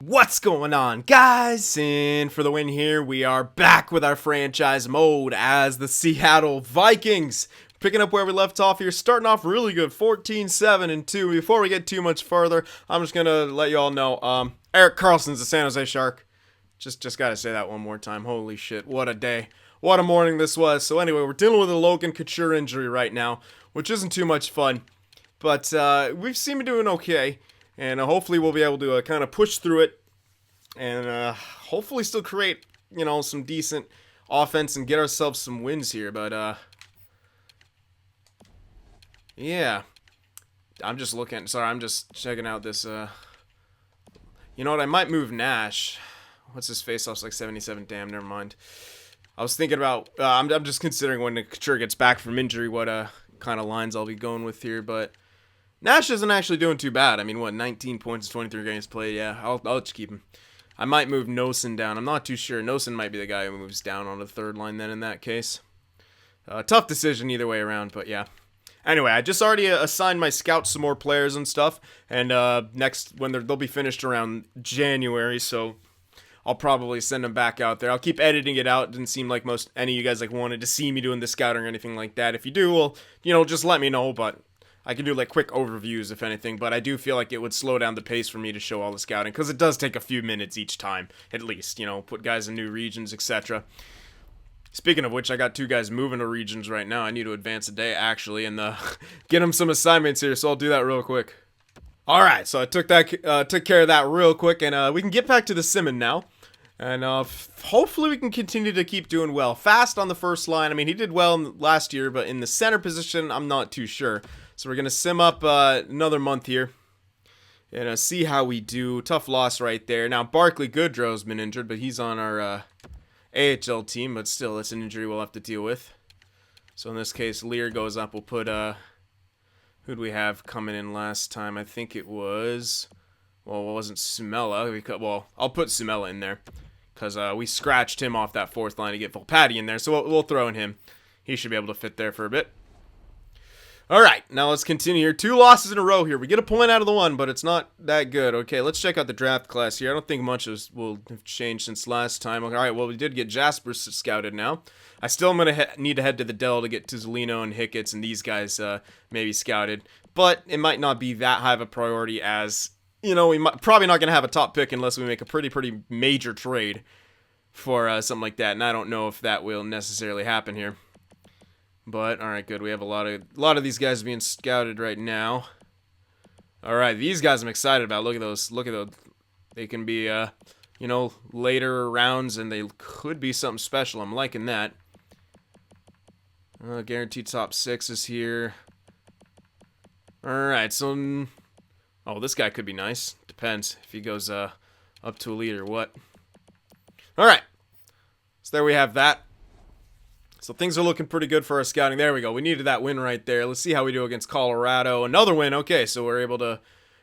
What's going on, guys? And for the win here, we are back with our franchise mode as the Seattle Vikings. Picking up where we left off here, starting off really good, 14-7-2. Before we get too much further, I'm just gonna let you all know, Erik Karlsson's a San Jose Shark. Just gotta say that one more time. Holy shit, what a day. What a morning this was. So anyway, we're dealing with a Logan Couture injury right now, which isn't too much fun. But we've seemed doing okay. And hopefully we'll be able to kind of push through it and hopefully still create, some decent offense and get ourselves some wins here. But, yeah. I'm just checking out this, you know what, I might move Nash. What's his face-off's like 77, damn, never mind. I was thinking about, I'm just considering when the Couture gets back from injury what kind of lines I'll be going with here, but Nash isn't actually doing too bad. I mean, 19 points, 23 games played. Yeah, I'll just keep him. I might move Nosen down. I'm not too sure. Nosen might be the guy who moves down on the third line then in that case. Tough decision either way around, but yeah. Anyway, I just already assigned my scouts some more players and stuff. And next, when they'll be finished around January, so I'll probably send them back out there. I'll keep editing it out. It didn't seem like any of you guys wanted to see me doing the scouting or anything like that. If you do, well, just let me know, but I can do like quick overviews if anything, but I do feel like it would slow down the pace for me to show all the scouting because it does take a few minutes each time, at least, put guys in new regions, etc. Speaking of which, I got two guys moving to regions right now. I need to advance a day actually and get them some assignments here, so I'll do that real quick. All right, so I took care of that real quick, and we can get back to the Simon now. And hopefully we can continue to keep doing well. Fast on the first line. I mean, he did well last year, but in the center position, I'm not too sure. So we're going to sim up another month here and see how we do. Tough loss right there. Now, Barclay Goodrow's been injured, but he's on our AHL team. But still, it's an injury we'll have to deal with. So in this case, Lear goes up. We'll put, who'd we have coming in last time? I think it was, well, it wasn't Sumella. Well, I'll put Sumella in there because we scratched him off that fourth line to get Volpatti in there. So we'll throw in him. He should be able to fit there for a bit. All right, now let's continue here. 2 losses in a row here. We get a point out of the one, but it's not that good. Okay, let's check out the draft class here. I don't think much will have changed since last time. All right, well, we did get Jasper scouted now. I still am going to need to head to the Dell to get Tuzolino and Hicketts and these guys maybe scouted. But it might not be that high of a priority as, we probably not going to have a top pick unless we make a pretty major trade for something like that. And I don't know if that will necessarily happen here. But, alright, good. We have a lot of these guys being scouted right now. Alright, these guys I'm excited about. Look at those. They can be, later rounds, and they could be something special. I'm liking that. Guaranteed top 6 is here. Alright, so, this guy could be nice. Depends if he goes up to elite or what. Alright, so there we have that. So things are looking pretty good for our scouting. There we go. We needed that win right there. Let's see how we do against Colorado. Another win. Okay, so we're able to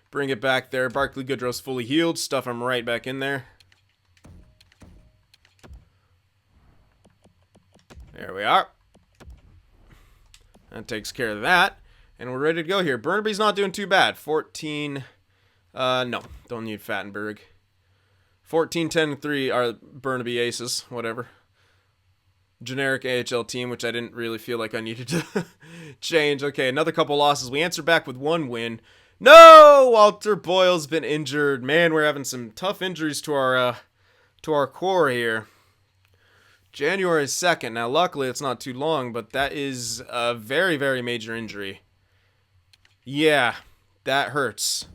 bring it back there. Barclay Goodrow's fully healed. Stuff him right back in there. There we are. That takes care of that. And we're ready to go here. Burnaby's not doing too bad. 14. No, don't need Fattenberg. 14-10-3 are Burnaby Aces. Whatever. Generic AHL team, which I didn't really feel like I needed to change. Okay, another couple losses. We answer back with 1 win. No! Walter Boyle's been injured. Man, we're having some tough injuries to our core here. January 2nd. Now, luckily, it's not too long, but that is a very, very major injury. Yeah, that hurts.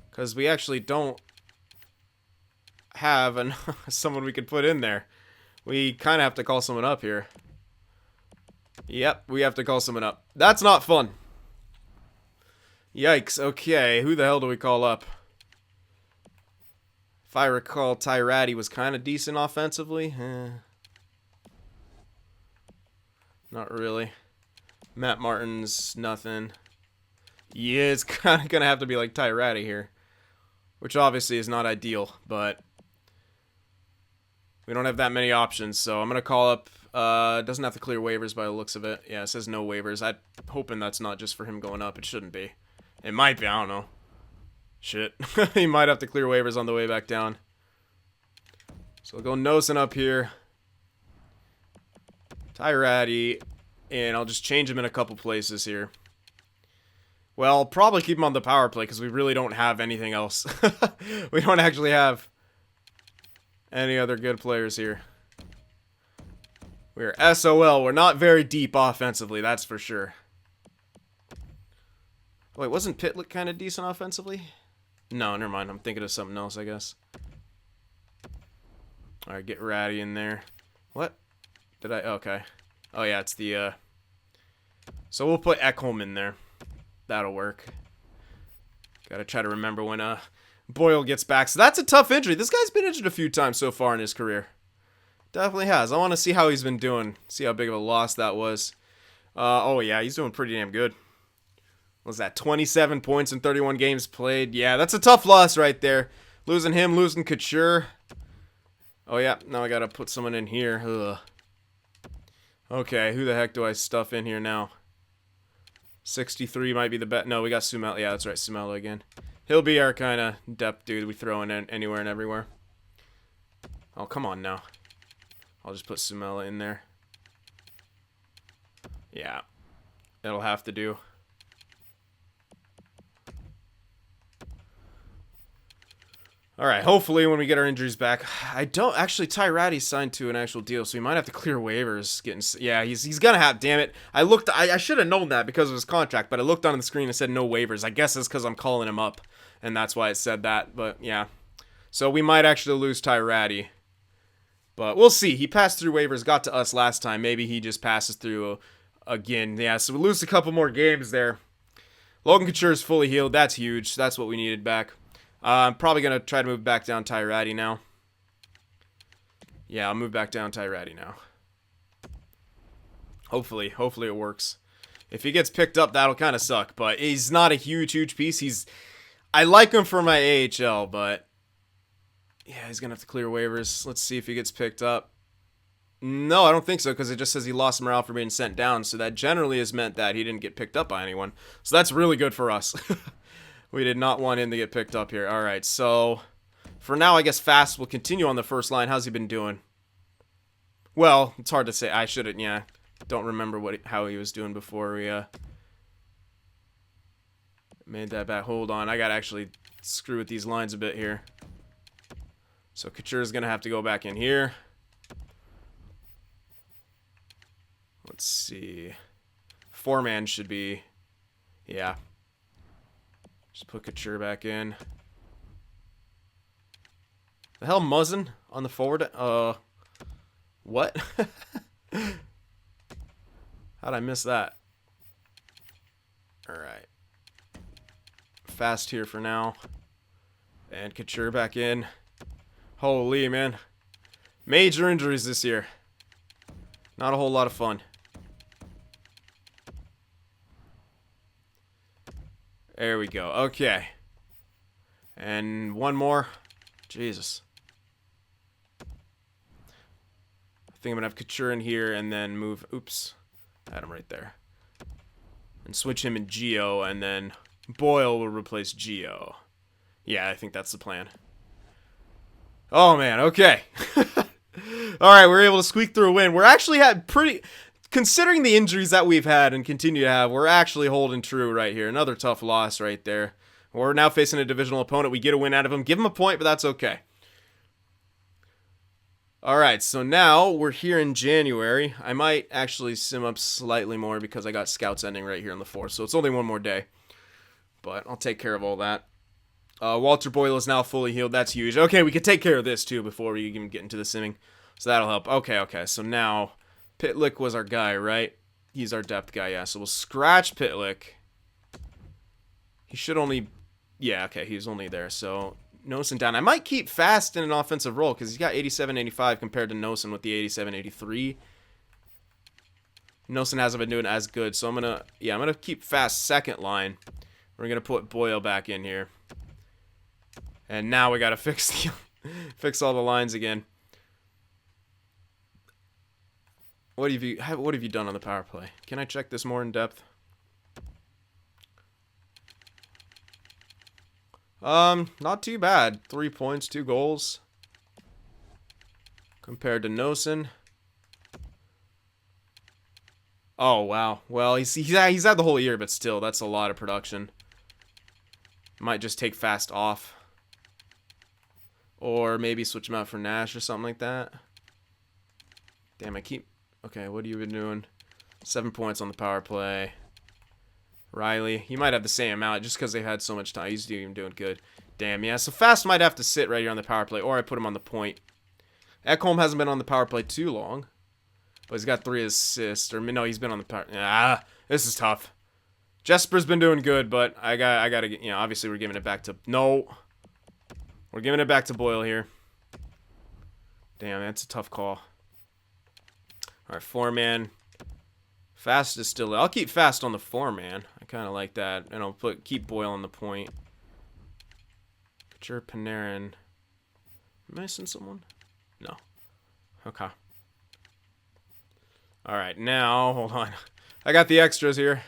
Because we actually don't have someone we could put in there. We kind of have to call someone up here. Yep, we have to call someone up. That's not fun. Yikes, okay. Who the hell do we call up? If I recall, Tyrati was kind of decent offensively. Not really. Matt Martin's nothing. Yeah, it's kind of going to have to be like Tyrati here. Which obviously is not ideal, but we don't have that many options, so I'm going to call up, doesn't have to clear waivers by the looks of it. Yeah, it says no waivers. I'm hoping that's not just for him going up. It shouldn't be. It might be, I don't know. Shit. He might have to clear waivers on the way back down. So I'll go Nosen up here. Tyrati. And I'll just change him in a couple places here. Well, probably keep him on the power play because we really don't have anything else. We don't actually have any other good players here. We're SOL. We're not very deep offensively, that's for sure. Wait, wasn't Pitlick kind of decent offensively? No, never mind. I'm thinking of something else, I guess. Alright, get Ratty in there. What? Did I? Okay. Oh, yeah, it's the, So we'll put Ekholm in there. That'll work. Gotta try to remember when, Boyle gets back. So that's a tough injury. This guy's been injured a few times so far in his career. Definitely has. I want to see how he's been doing. See how big of a loss that was. Oh, yeah, he's doing pretty damn good. What was that 27 points in 31 games played? Yeah, that's a tough loss right there. Losing him, losing Couture. Oh, yeah, now I gotta put someone in here. Ugh. Okay, who the heck do I stuff in here now? 63 might be the bet. No, we got Sumela. Yeah, that's right, Sumela again. He'll be our kind of depth dude we throw in anywhere and everywhere. Oh, come on now. I'll just put Sumela in there. Yeah, it'll have to do. Alright, hopefully when we get our injuries back. I don't actually, Tyrati signed to an actual deal, so he might have to clear waivers. Yeah, he's gonna have, damn it. I should have known that because of his contract, but I looked on the screen and said no waivers. I guess it's because I'm calling him up, and that's why it said that, but yeah. So we might actually lose Tyrati. But we'll see. He passed through waivers, got to us last time. Maybe he just passes through again. Yeah, so we lose a couple more games there. Logan Couture is fully healed. That's huge. That's what we needed back. I'm probably going to try to move back down Tyrati now. Yeah, I'll move back down Tyrati now. Hopefully it works. If he gets picked up, that'll kind of suck. But he's not a huge piece. I like him for my AHL, but yeah, he's going to have to clear waivers. Let's see if he gets picked up. No, I don't think so, because it just says he lost morale for being sent down. So that generally has meant that he didn't get picked up by anyone. So that's really good for us. We did not want him to get picked up here. All right, so for now, I guess Fast will continue on the first line. How's he been doing? Well, it's hard to say. I shouldn't, yeah. Don't remember how he was doing before we made that back. Hold on, I got to actually screw with these lines a bit here. So Couture's going to have to go back in here. Let's see. Four-man should be, yeah. Just put Couture back in. The hell, Muzzin on the forward? What? How'd I miss that? Alright. Fast here for now. And Couture back in. Holy, man. Major injuries this year. Not a whole lot of fun. There we go. Okay. And one more. Jesus. I think I'm going to have Couture in here and then move... Oops. Had him right there. And switch him in Geo, and then Boyle will replace Geo. Yeah, I think that's the plan. Oh, man. Okay. Alright, we're able to squeak through a win. We're actually had pretty... Considering the injuries that we've had and continue to have, we're actually holding true right here. Another tough loss right there. We're now facing a divisional opponent. We get a win out of him. Give him a point, but that's okay. Alright, so now we're here in January. I might actually sim up slightly more because I got scouts ending right here on the 4th. So it's only one more day. But I'll take care of all that. Walter Boyle is now fully healed. That's huge. Okay, we can take care of this too before we even get into the simming. So that'll help. Okay. So now... Pitlick was our guy, right? He's our depth guy, yeah. So we'll scratch Pitlick. He should only... Yeah, okay, he's only there. So, Nosen down. I might keep Fast in an offensive role because he's got 87-85 compared to Nosen with the 87-83. Nosen hasn't been doing as good, so I'm going to keep Fast second line. We're going to put Boyle back in here. And now we got to fix all the lines again. What have you done on the power play? Can I check this more in depth? Not too bad. 3 points, 2 goals. Compared to Nosen. Oh, wow. Well, he's had the whole year, but still, that's a lot of production. Might just take Fast off. Or maybe switch him out for Nash or something like that. Damn, I keep... Okay, what have you been doing? 7 points on the power play. Riley, he might have the same amount just because they had so much time. He's even doing good. Damn, yeah. So Fast might have to sit right here on the power play, or I put him on the point. Ekholm hasn't been on the power play too long, but he's got 3 assists. Or no, he's been on the power. Ah, this is tough. Jesper's been doing good, but I gotta get. You know, obviously we're giving it back to we're giving it back to Boyle here. Damn, that's a tough call. All right, 4-man. Fast is still... I'll keep Fast on the 4-man. I kind of like that. And I'll keep Boyle on the point. Couture, Panarin. Am I missing someone? No. Okay. Alright, now... Hold on. I got the extras here.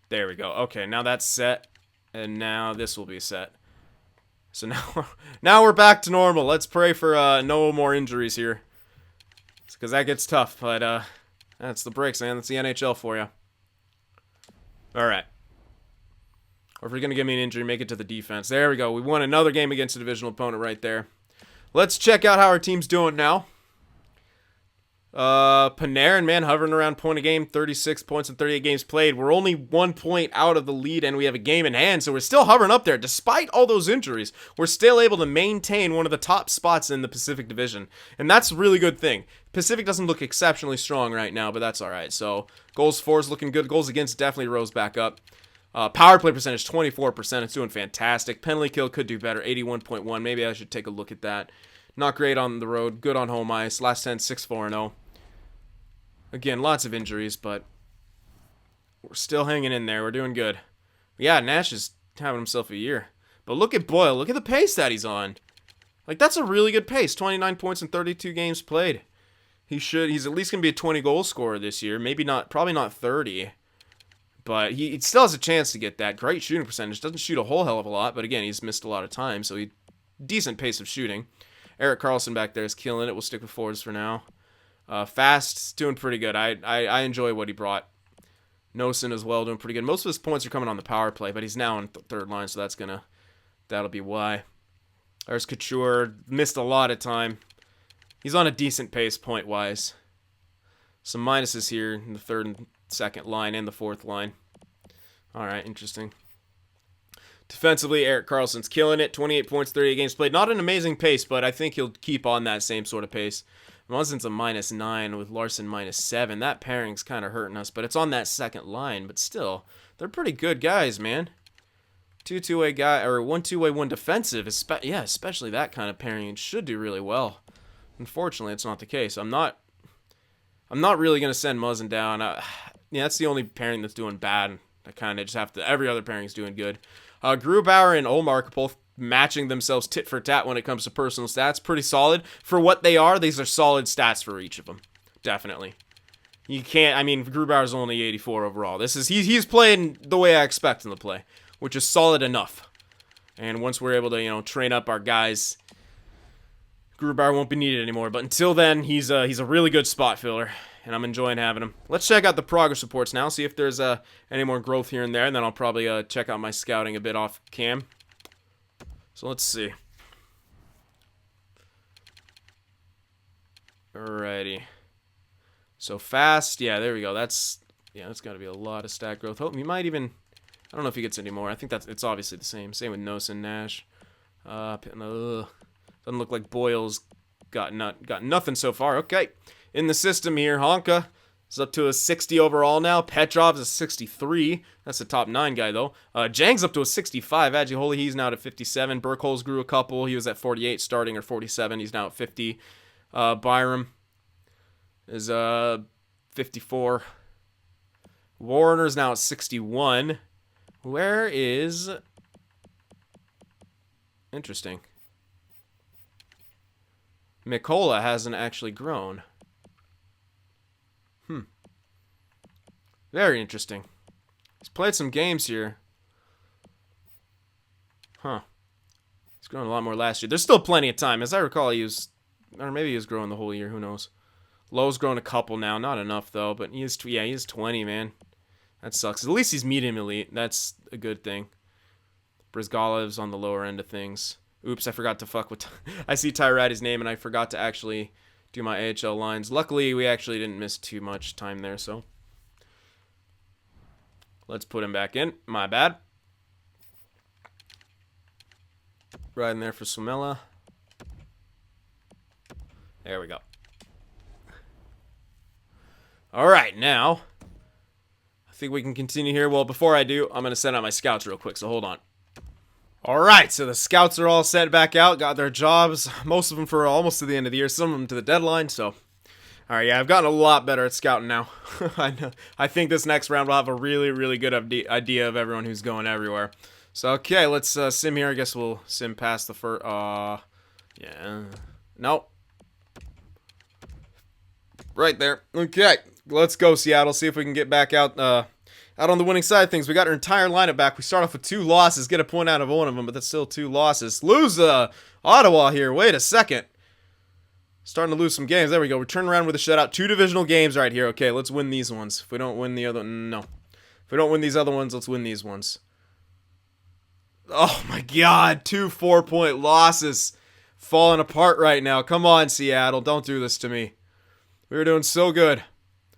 There we go. Okay, now that's set. And now this will be set. So now we're back to normal. Let's pray for no more injuries here, because that gets tough. But that's the breaks, man. That's the NHL for you. All right. Or if you're gonna give me an injury, make it to the defense. There we go. We won another game against a divisional opponent right there. Let's check out how our team's doing now. Panarin, man, hovering around point a game, 36 points in 38 games played. We're only 1 point out of the lead, and we have a game in hand, so we're still hovering up there. Despite all those injuries, we're still able to maintain one of the top spots in the Pacific Division, and that's a really good thing. Pacific doesn't look exceptionally strong right now, but that's all right. So goals for is looking good. Goals against definitely rose back up. Power play percentage, 24%. It's doing fantastic. Penalty kill could do better, 81.1. Maybe I should take a look at that. Not great on the road. Good on home ice. Last 10, 6-4-0. Again, lots of injuries, but we're still hanging in there. We're doing good. Yeah, Nash is having himself a year. But look at Boyle. Look at the pace that he's on. Like, that's a really good pace. 29 points in 32 games played. He's at least going to be a 20-goal scorer this year. Maybe not, probably not 30. But he still has a chance to get that. Great shooting percentage. Doesn't shoot a whole hell of a lot, but again, he's missed a lot of time, so decent pace of shooting. Erik Karlsson back there is killing it. We'll stick with forwards for now. Fast, doing pretty good. I enjoy what he brought. Nosen as well, doing pretty good. Most of his points are coming on the power play, but he's now on third line, so that'll be why. There's Couture, missed a lot of time. He's on a decent pace point-wise. Some minuses here in the third and second line and the fourth line. All right, interesting. Defensively, Erik Karlsson's killing it. 28 points, 38 games played. Not an amazing pace, but I think he'll keep on that same sort of pace. Munzen's a -9 with Larson -7. That pairing's kind of hurting us, but it's on that second line. But still, they're pretty good guys, man. Two-way guy, or 1-2-way, 1 defensive. Especially that kind of pairing should do really well. Unfortunately, it's not the case. I'm not really gonna send Muzzin down. Yeah, that's the only pairing that's doing bad. I kind of just have to. Every other pairing's doing good. Grubauer and Olmark both matching themselves tit for tat when it comes to personal stats. Pretty solid for what they are. These are solid stats for each of them, definitely. You can't. I mean, Grubauer's only 84 overall. He's playing the way I expect him to play, which is solid enough. And once we're able to train up our guys, Grubauer won't be needed anymore. But until then, he's a really good spot filler, and I'm enjoying having him. Let's check out the progress reports now, see if there's any more growth here and there, and then I'll probably check out my scouting a bit off cam. So let's see. Alrighty. So Fast, yeah, there we go. That's got to be a lot of stat growth. Hope he might even. I don't know if he gets any more. I think it's obviously the same. Same with Nosen, Nash. Doesn't look like Boyle's got nothing so far. Okay, in the system here, Honka is up to a 60 overall now. Petrov's a 63. That's the top 9 guy, though. Jang's up to a 65. Adjiholi, he's now at 57. Burkholz grew a couple. He was at 48 starting, or 47. He's now at 50. Byram is 54. Warner's now at 61. Where is... Interesting. Mikola hasn't actually grown. Very interesting. He's played some games here. Huh. He's grown a lot more last year. There's still plenty of time. As I recall, he was... Or maybe he was growing the whole year. Who knows? Lowe's grown a couple now. Not enough, though. But he is 20, man. That sucks. At least he's medium elite. That's a good thing. Brizgalev's on the lower end of things. Oops, I forgot to fuck with... I see Tyratty's name, and I forgot to actually do my AHL lines. Luckily, we actually didn't miss too much time there, so... Let's put him back in. My bad. Right in there for Sumela. There we go. All right, now... I think we can continue here. Well, before I do, I'm going to send out my scouts real quick, so hold on. All right, so the scouts are all sent back out, got their jobs, most of them for almost to the end of the year, some of them to the deadline, so... All right, yeah, I've gotten a lot better at scouting now. I think this next round will have a really, really good idea of everyone who's going everywhere. So, okay, let's sim here. I guess we'll sim past the first... yeah. Nope. Right there. Okay, let's go, Seattle. See if we can get back out on the winning side of things. We got our entire lineup back. We start off with 2 losses. Get a point out of one of them, but that's still 2 losses. Lose Ottawa here. Wait a second. Starting to lose some games. There we go. We're turning around with a shutout. 2 divisional games right here. Okay, let's win these ones. If we don't win the other... No. If we don't win these other ones, let's win these ones. Oh, my God. 2 4-point losses. Falling apart right now. Come on, Seattle. Don't do this to me. We were doing so good.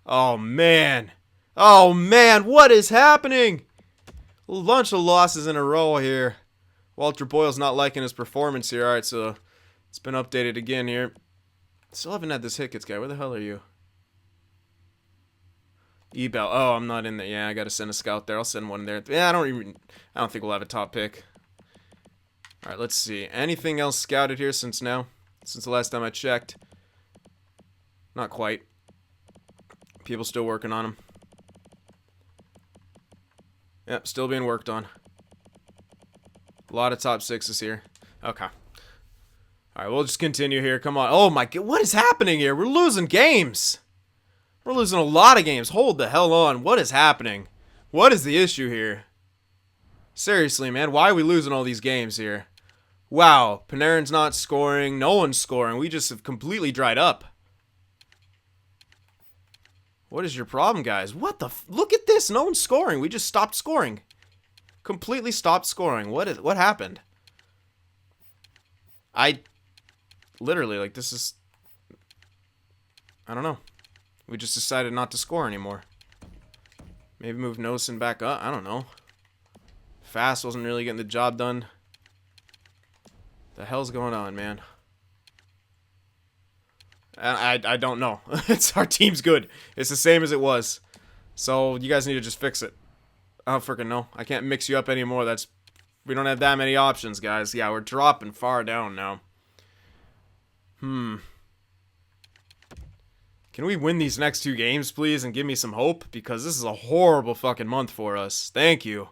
Oh, man. Oh, man. What is happening? A bunch of losses in a row here. Walter Boyle's not liking his performance here. All right, so it's been updated again here. Still haven't had this Hickets guy. Where the hell are you? Ebel. Oh, I'm not in there. Yeah, I gotta send a scout there. I'll send one there. Yeah, I don't think we'll have a top pick. Alright, let's see. Anything else scouted here since the last time I checked? Not quite. People still working on them. Yep, still being worked on. A lot of top 6s here. Okay. Alright, we'll just continue here. Come on. Oh my God, what is happening here? We're losing games. We're losing a lot of games. Hold the hell on. What is happening? What is the issue here? Seriously, man. Why are we losing all these games here? Wow. Panarin's not scoring. No one's scoring. We just have completely dried up. What is your problem, guys? What the... Look at this. No one's scoring. We just stopped scoring. Completely stopped scoring. What happened? Literally, like, this is... I don't know. We just decided not to score anymore. Maybe move Nosen back up. I don't know. Fast wasn't really getting the job done. The hell's going on, man? I don't know. Our team's good. It's the same as it was. So, you guys need to just fix it. I don't freaking know. I can't mix you up anymore. We don't have that many options, guys. Yeah, we're dropping far down now. Can we win these next 2 games, please, and give me some hope? Because this is a horrible fucking month for us. Thank you.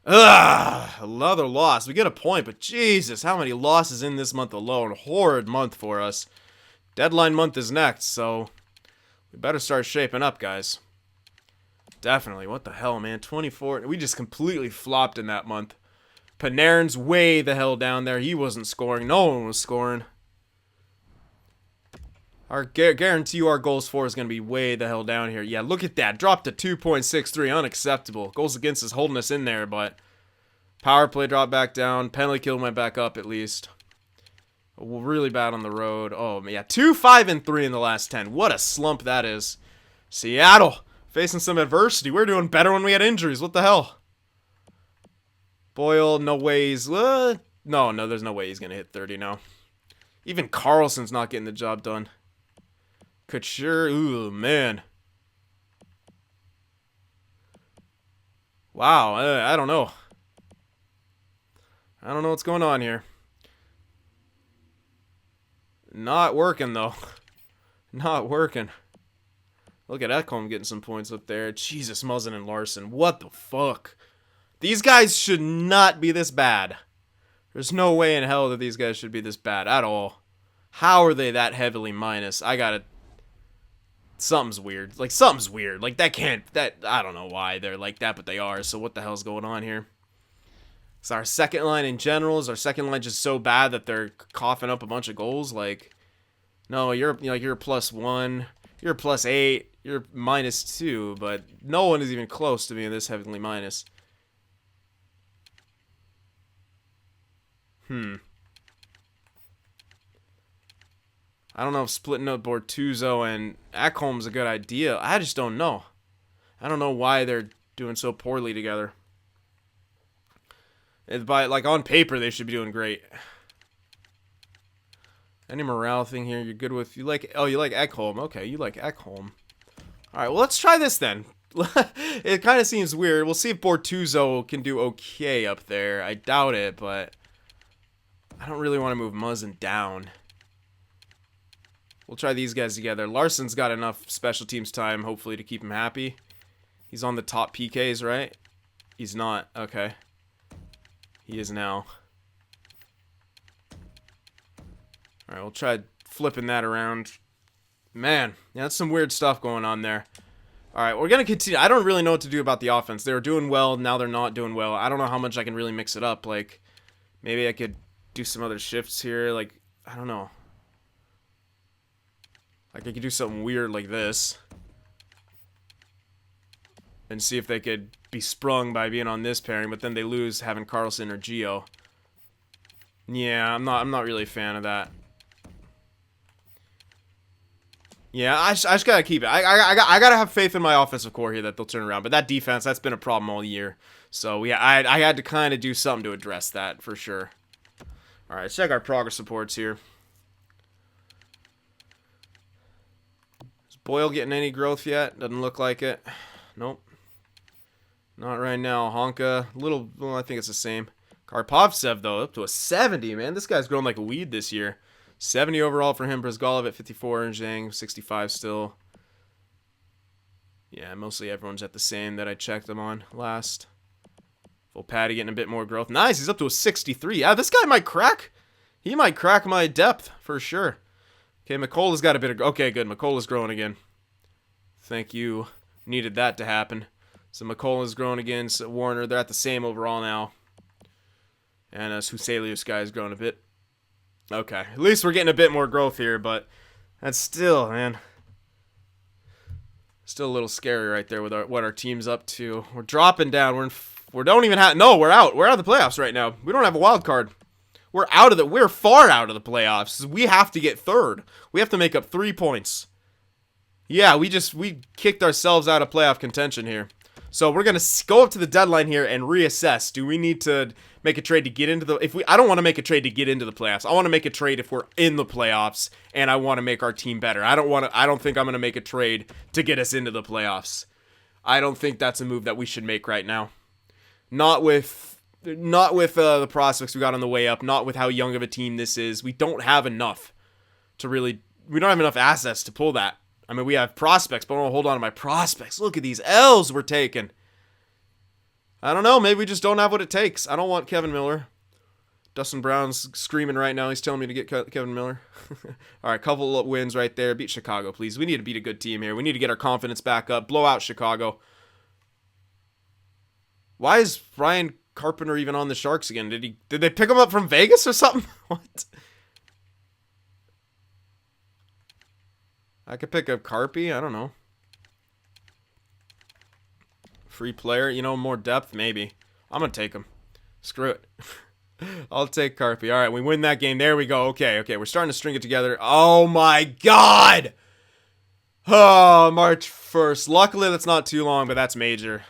Ugh, another loss. We get a point, but Jesus, how many losses in this month alone? Horrid month for us. Deadline month is next, so we better start shaping up, guys. Definitely. What the hell, man? 24. We just completely flopped in that month. Panarin's way the hell down there. He wasn't scoring. No one was scoring. I guarantee you our goals for is going to be way the hell down here. Yeah, look at that. Dropped to 2.63. Unacceptable. Goals against is holding us in there, but power play dropped back down. Penalty kill went back up at least. Really bad on the road. Oh, yeah. 2, 5, and 3 in the last 10. What a slump that is. Seattle facing some adversity. We're doing better when we had injuries. What the hell? Boyle, no ways. No, there's no way he's going to hit 30 now. Even Karlsson's not getting the job done. Couture, ooh, man. Wow, I don't know. I don't know what's going on here. Not working, though. Not working. Look at Ekholm getting some points up there. Jesus, Muzzin and Larson. What the fuck? These guys should not be this bad. There's no way in hell that these guys should be this bad at all. How are they that heavily minus? I gotta... Something's weird. Like, something's weird. Like, that can't... I don't know why they're like that, but they are. So what the hell's going on here? So our second line in general, is our second line just so bad that they're coughing up a bunch of goals? Like, no, you're +1. You're +8. You're -2. But no one is even close to being this heavily minus. I don't know if splitting up Bortuzzo and Ekholm's a good idea. I just don't know. I don't know why they're doing so poorly together. Like, on paper, they should be doing great. Any morale thing here you're good with? You like Ekholm. Okay, you like Ekholm. Alright, well, let's try this then. It kind of seems weird. We'll see if Bortuzzo can do okay up there. I doubt it, but I don't really want to move Muzzin down. We'll try these guys together. Larson's got enough special teams time, hopefully, to keep him happy. He's on the top PKs, right? He's not. Okay. He is now. Alright, we'll try flipping that around. Man, yeah, that's some weird stuff going on there. Alright, we're going to continue. I don't really know what to do about the offense. They were doing well, now they're not doing well. I don't know how much I can really mix it up. Like, maybe I could do some other shifts here. Like, I don't know. Like, I could do something weird like this. And see if they could be sprung by being on this pairing, but then they lose having Karlsson or Gio. Yeah, I'm not really a fan of that. Yeah, I just gotta keep it. I gotta have faith in my offensive core here that they'll turn around. But that defense, that's been a problem all year. So yeah, I had to kind of do something to address that for sure. All right, let's check our progress reports here. Is Boyle getting any growth yet? Doesn't look like it. Nope. Not right now. Honka, well, I think it's the same. Karpovtsev, though, up to a 70, man. This guy's grown like a weed this year. 70 overall for him. Brizgalov at 54. And Zhang, 65 still. Yeah, mostly everyone's at the same that I checked them on last. Full Patty getting a bit more growth. Nice, he's up to a 63. Yeah, this guy might crack. He might crack my depth, for sure. Okay, McColla's got a bit of... Okay, good. McColla's growing again. Thank you. Needed that to happen. So McColla's growing again. So Warner, they're at the same overall now. And Huselius guy's growing a bit. Okay, at least we're getting a bit more growth here, but that's still, man, still a little scary right there with what our team's up to. We're dropping down. We're don't even have we're out. We're out of the playoffs right now. We don't have a wild card. We're far out of the playoffs. We have to get third. We have to make up 3 points. Yeah, we kicked ourselves out of playoff contention here. So we're going to go up to the deadline here and reassess. Do we need to make a trade to get into the... I don't want to make a trade to get into the playoffs. I want to make a trade if we're in the playoffs and I want to make our team better. I don't think I'm going to make a trade to get us into the playoffs. I don't think that's a move that we should make right now. Not with the prospects we got on the way up. Not with how young of a team this is. We don't have enough to really... We don't have enough assets to pull that. I mean, we have prospects, but I want to hold on to my prospects. Look at these L's we're taking. I don't know. Maybe we just don't have what it takes. I don't want Kevin Miller. Dustin Brown's screaming right now. He's telling me to get Kevin Miller. All right, couple of wins right there. Beat Chicago, please. We need to beat a good team here. We need to get our confidence back up. Blow out Chicago. Why is Ryan Carpenter even on the Sharks again? Did they pick him up from Vegas or something? What? I could pick up Carpy. I don't know. Free player. You know, more depth, maybe. I'm going to take him. Screw it. I'll take Carpy. All right, we win that game. There we go. Okay. We're starting to string it together. Oh, my God. Oh, March 1st. Luckily, that's not too long, but that's major.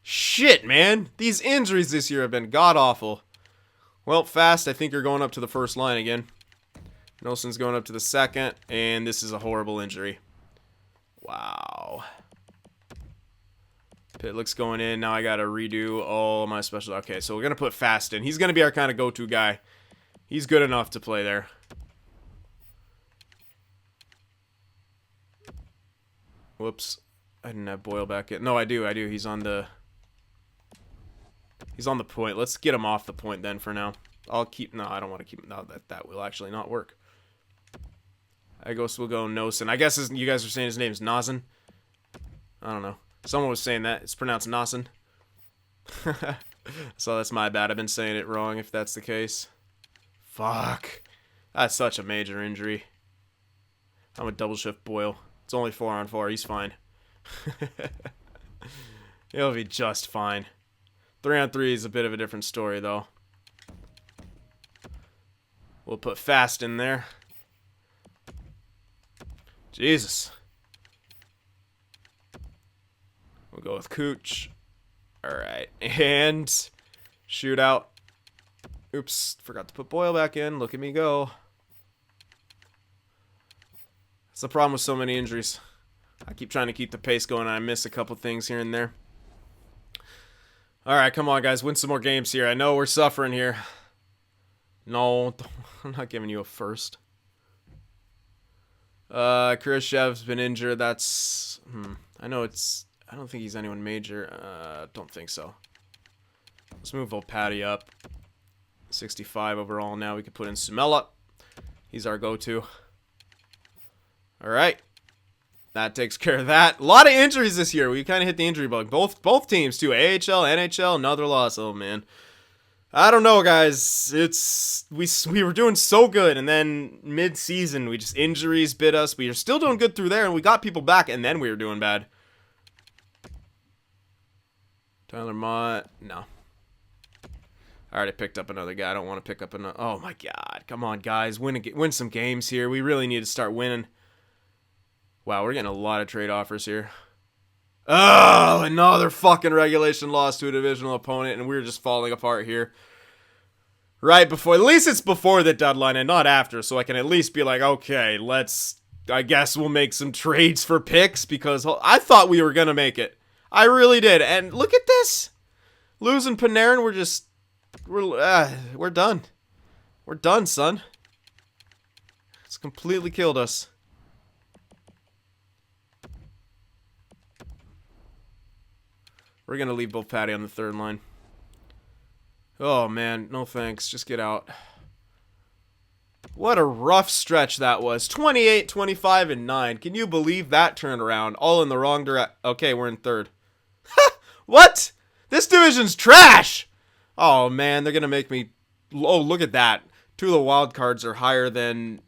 Shit, man. These injuries this year have been god-awful. Well, Fast, I think you're going up to the first line again. Nelson's going up to the second, and this is a horrible injury. Wow. Pitlick's going in. Now I got to redo all my special. Okay, so we're going to put Fast in. He's going to be our kind of go-to guy. He's good enough to play there. Whoops. I didn't have Boyle back in. No, I do. He's on the point. Let's get him off the point then for now. I'll keep... No, I don't want to keep... No, that will actually not work. I guess we'll go Nosen. I guess you guys are saying his name is Nosen. I don't know. Someone was saying that. It's pronounced Nosen. So that's my bad. I've been saying it wrong if that's the case. Fuck. That's such a major injury. I'm a double shift Boyle. It's only 4-on-4. He's fine. He'll be just fine. 3-on-3 is a bit of a different story, though. We'll put Fast in there. Jesus. We'll go with Couture. Alright. And shootout. Oops. Forgot to put Boyle back in. Look at me go. That's the problem with so many injuries. I keep trying to keep the pace going and I miss a couple things here and there. Alright, come on guys. Win some more games here. I know we're suffering here. No, I'm not giving you a first. Khrushchev's been injured. That's... I know it's... I don't think he's anyone major. Don't think so. Let's move Volpatty up. 65 overall now. We can put in Sumela. He's our go-to. Alright. That takes care of that. A lot of injuries this year. We kind of hit the injury bug. Both teams, too. AHL, NHL, another loss. Oh, man. I don't know, guys. We were doing so good, and then mid-season, injuries bit us. We are still doing good through there, and we got people back, and then we were doing bad. Tyler Mott, no. I already picked up another guy. I don't want to pick up another. Oh, my God. Come on, guys. Win some games here. We really need to start winning. Wow, we're getting a lot of trade offers here. Oh, another fucking regulation loss to a divisional opponent, and we're just falling apart here. Right before, at least it's before the deadline and not after, so I can at least be like, okay, I guess we'll make some trades for picks, because I thought we were going to make it. I really did, and look at this. Losing Panarin, we're done. We're done, son. It's completely killed us. We're going to leave Volpatty on the third line. Oh, man. No thanks. Just get out. What a rough stretch that was. 28, 25, and 9. Can you believe that turned around? All in the wrong direction. Okay, we're in third. What? This division's trash! Oh, man. They're going to make me... Oh, look at that. 2 of the wild cards are higher than...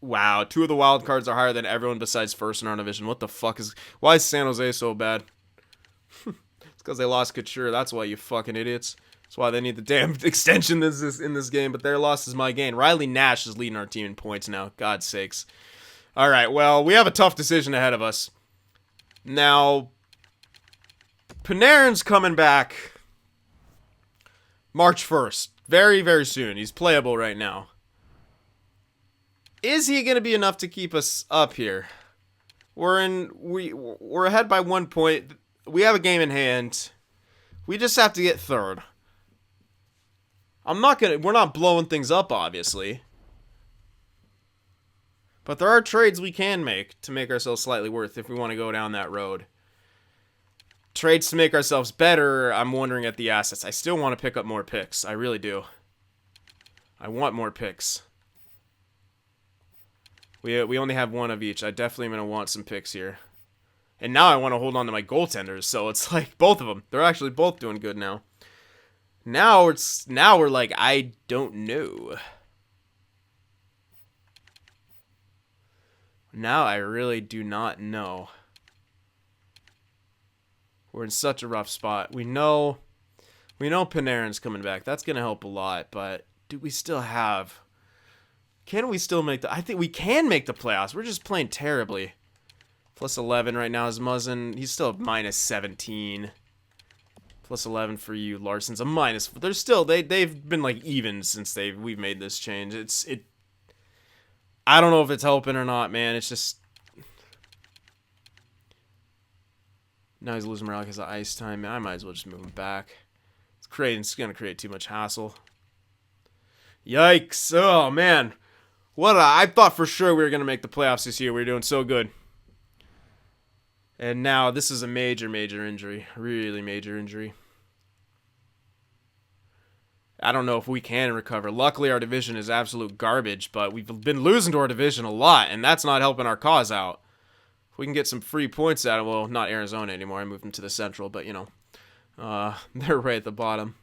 Wow. 2 of the wild cards are higher than everyone besides first in our division. What the fuck is... Why is San Jose so bad? It's because they lost Couture. That's why, you fucking idiots. That's why they need the damn extension in this game. But their loss is my gain. Riley Nash is leading our team in points now. God's sakes. All right, well, we have a tough decision ahead of us. Now, Panarin's coming back March 1st. Very, very soon. He's playable right now. Is he going to be enough to keep us up here? We're ahead by 1 point. We have a game in hand. We just have to get third. We're not blowing things up, obviously. But there are trades we can make to make ourselves slightly worth if we want to go down that road. Trades to make ourselves better, I'm wondering at the assets. I still want to pick up more picks. I really do. I want more picks. We only have 1 of each. I definitely am going to want some picks here. And now I want to hold on to my goaltenders, so it's like both of them. They're actually both doing good now. Now we're like, I don't know. Now I really do not know. We're in such a rough spot. We know Panarin's coming back. That's going to help a lot, but do we still have... Can we still make the... I think we can make the playoffs. We're just playing terribly. Plus 11 right now is Muzzin. He's still minus 17. Plus 11 for you. Larson's a minus. They're still... They've been like even since we've made this change. I don't know if it's helping or not, man. It's just... Now he's losing morale because of ice time. Man, I might as well just move him back. It's going to create too much hassle. Yikes. Oh, man. I thought for sure we were going to make the playoffs this year. We were doing so good. And now this is a major, major injury. Really major injury. I don't know if we can recover. Luckily, our division is absolute garbage, but we've been losing to our division a lot, and that's not helping our cause out. If we can get some free points out of, well, not Arizona anymore. I moved them to the Central, but, you know, they're right at the bottom.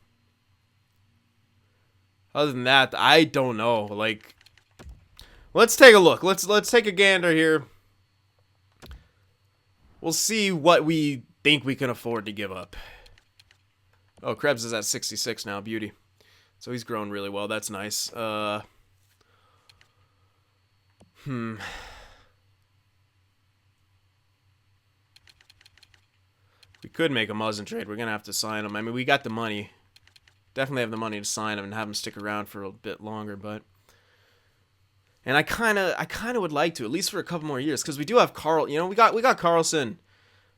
Other than that, I don't know. Like, let's take a look. Let's take a gander here. We'll see what we think we can afford to give up. Oh, Krebs is at 66 now. Beauty. So he's grown really well. That's nice. We could make a Muzzin trade. We're going to have to sign him. I mean, we got the money. Definitely have the money to sign him and have him stick around for a bit longer, but... And I kind of would like to, at least for a couple more years, because we do have Carl... You know, we got Karlsson.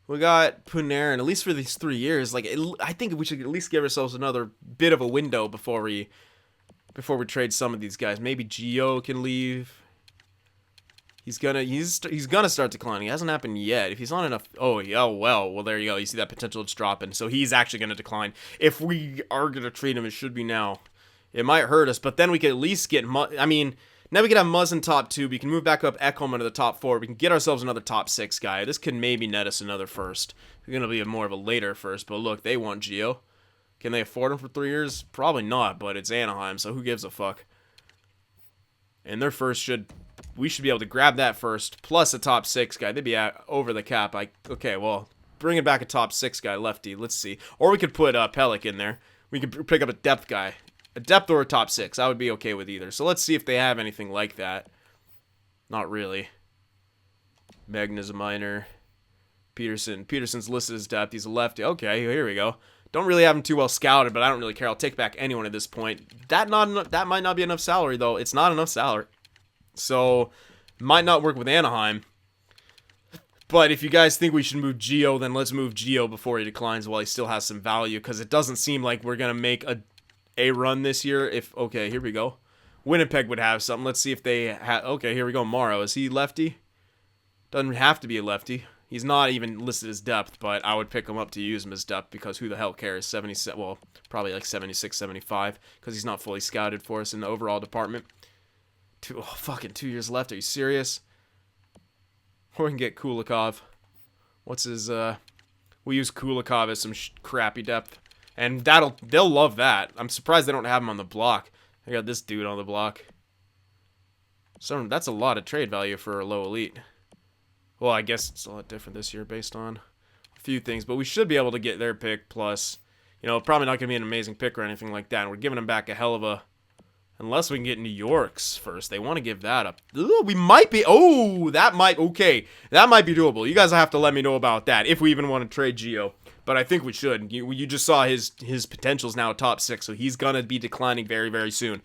We got Panarin, at least for these 3 years. Like, I think we should at least give ourselves another bit of a window before we trade some of these guys. Maybe Gio can leave. He's gonna start declining. It hasn't happened yet. If he's on enough, well, there you go. You see that potential it's dropping. So he's actually gonna decline. If we are gonna trade him, it should be now. It might hurt us, but then we can at least get. I mean, now we can have Muzzin top 2. We can move back up Ekholm into the top 4. We can get ourselves another top 6 guy. This could maybe net us another first. We're gonna be more of a later first, but look, they want Gio. Can they afford him for 3 years? Probably not, but it's Anaheim, so who gives a fuck? And their first we should be able to grab that first, plus a top 6 guy. They'd be over the cap. Okay, well, bringing back a top 6 guy, lefty. Let's see. Or we could put Pellick in there. We could pick up a depth guy. A depth or a top 6. I would be okay with either. So let's see if they have anything like that. Not really. Magna's a minor. Peterson's listed as depth. He's a lefty. Okay, here we go. Don't really have him too well scouted, but I don't really care. I'll take back anyone at this point. That might not be enough salary, though. It's not enough salary. So, might not work with Anaheim. But if you guys think we should move Gio, then let's move Gio before he declines while he still has some value, because it doesn't seem like we're going to make a run this year. Okay, here we go. Winnipeg would have something. Let's see if they have... Okay, here we go. Morrow. Is he lefty? Doesn't have to be a lefty. He's not even listed as depth, but I would pick him up to use him as depth, because who the hell cares? 77, well, probably like 76, 75, because he's not fully scouted for us in the overall department. Fucking 2 years left. Are you serious? Or we can get Kulikov. What's his, we use Kulikov as some crappy depth. And they'll love that. I'm surprised they don't have him on the block. I got this dude on the block. So that's a lot of trade value for a low elite. Well, I guess it's a lot different this year based on a few things. But we should be able to get their pick plus, you know, probably not going to be an amazing pick or anything like that. And we're giving them back a hell of a... Unless we can get New York's first. They want to give that up. Ooh, we might be... Oh, that might... Okay, that might be doable. You guys have to let me know about that if we even want to trade Gio. But I think we should. You just saw his potential's now top 6, so he's going to be declining very, very soon.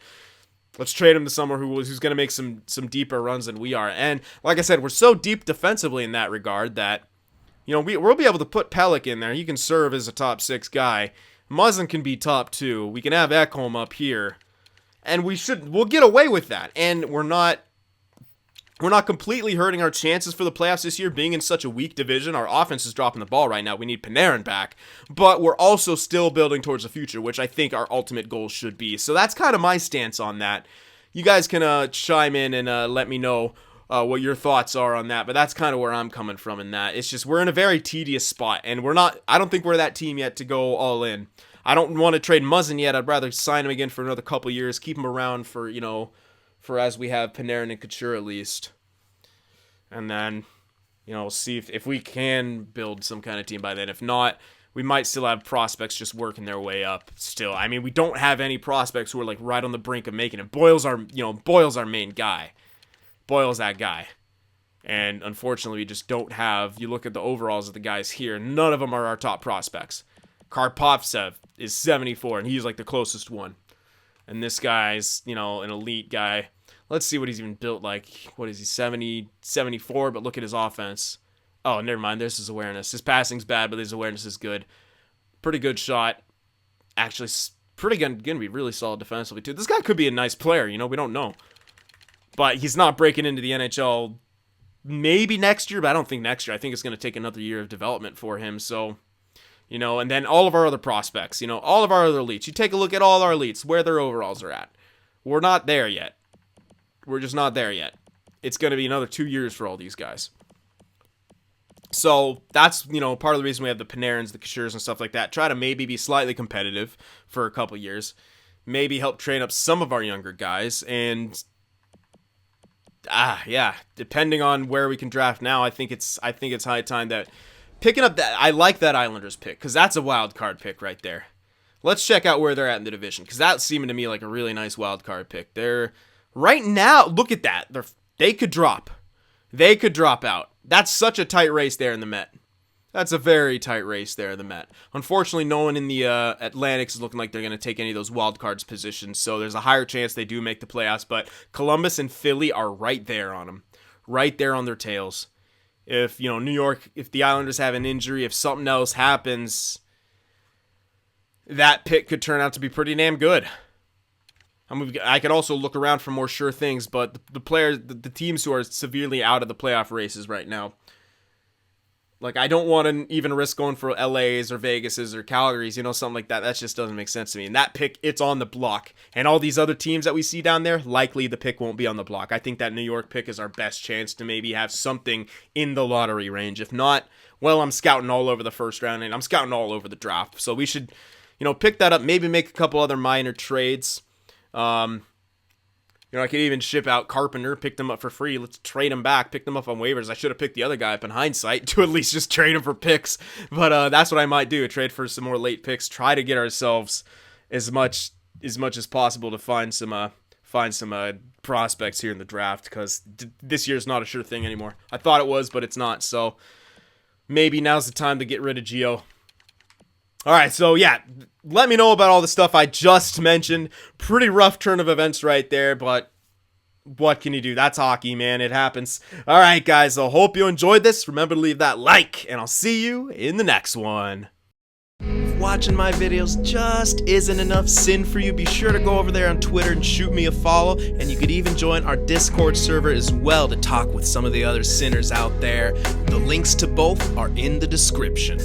Let's trade him to someone who's going to make some deeper runs than we are. And like I said, we're so deep defensively in that regard that, you know, we'll be able to put Pellick in there. He can serve as a top 6 guy. Muzzin can be top 2. We can have Ekholm up here. And we'll get away with that. And we're not completely hurting our chances for the playoffs this year, being in such a weak division. Our offense is dropping the ball right now. We need Panarin back. But we're also still building towards the future, which I think our ultimate goal should be. So that's kind of my stance on that. You guys can chime in and let me know what your thoughts are on that. But that's kind of where I'm coming from in that. It's just we're in a very tedious spot. And I don't think we're that team yet to go all in. I don't want to trade Muzzin yet. I'd rather sign him again for another couple years, keep him around for, you know, for as we have Panarin and Couture at least. And then, you know, we'll see if we can build some kind of team by then. If not, we might still have prospects just working their way up still. I mean, we don't have any prospects who are like right on the brink of making it. Boyle's our main guy. Boyle's that guy. And unfortunately, we just don't have, you look at the overalls of the guys here, none of them are our top prospects. Karpovtsev is 74, and he's like the closest one. And this guy's, you know, an elite guy. Let's see what he's even built like. What is he, 70, 74? But look at his offense. Oh, never mind. There's his awareness. His passing's bad, but his awareness is good. Pretty good shot. Actually, pretty going to be really solid defensively, too. This guy could be a nice player, you know. We don't know. But he's not breaking into the NHL maybe next year, but I don't think next year. I think it's going to take another year of development for him. So, You know, and then all of our other prospects, you know, all of our other elites. You take a look at all our elites, where their overalls are at. We're not there yet. We're just not there yet. It's going to be another 2 years for all these guys. So that's, you know, part of the reason we have the Panarins, the Coutures, and stuff like that. Try to maybe be slightly competitive for a couple years. Maybe help train up some of our younger guys. And, yeah, depending on where we can draft now, I think it's high time that picking up that. I like that Islanders pick because that's a wild card pick right there. Let's check out where they're at in the division because that's seeming to me like a really nice wild card pick. They're right now. Look at that. They could drop. They could drop out. That's such a tight race there in the Met. That's a very tight race there in the Met. Unfortunately, no one in the Atlantics is looking like they're going to take any of those wild cards positions, so there's a higher chance they do make the playoffs, but Columbus and Philly are right there on them. Right there on their tails. If, you know, New York, if the Islanders have an injury, if something else happens, that pick could turn out to be pretty damn good. I could also look around for more sure things, but the players, the teams who are severely out of the playoff races right now, like I don't want to even risk going for LA's or Vegas's or Calgary's, you know, something like that. That just doesn't make sense to me. And that pick, it's on the block. And all these other teams that we see down there, likely the pick won't be on the block. I think that New York pick is our best chance to maybe have something in the lottery range. If not, well, I'm scouting all over the first round and I'm scouting all over the draft. So we should, you know, pick that up, maybe make a couple other minor trades. You know, I could even ship out Carpenter, pick them up for free. Let's trade him back, pick them up on waivers. I should have picked the other guy up in hindsight to at least just trade him for picks. But that's what I might do, trade for some more late picks. Try to get ourselves as much as possible to find some prospects here in the draft because this year's not a sure thing anymore. I thought it was, but it's not. So maybe now's the time to get rid of Gio. All right, so yeah, let me know about all the stuff I just mentioned. Pretty rough turn of events right there, but what can you do? That's hockey, man. It happens. All right, guys, I hope you enjoyed this. Remember to leave that like, and I'll see you in the next one. If watching my videos just isn't enough sin for you, be sure to go over there on Twitter and shoot me a follow, and you could even join our Discord server as well to talk with some of the other sinners out there. The links to both are in the description.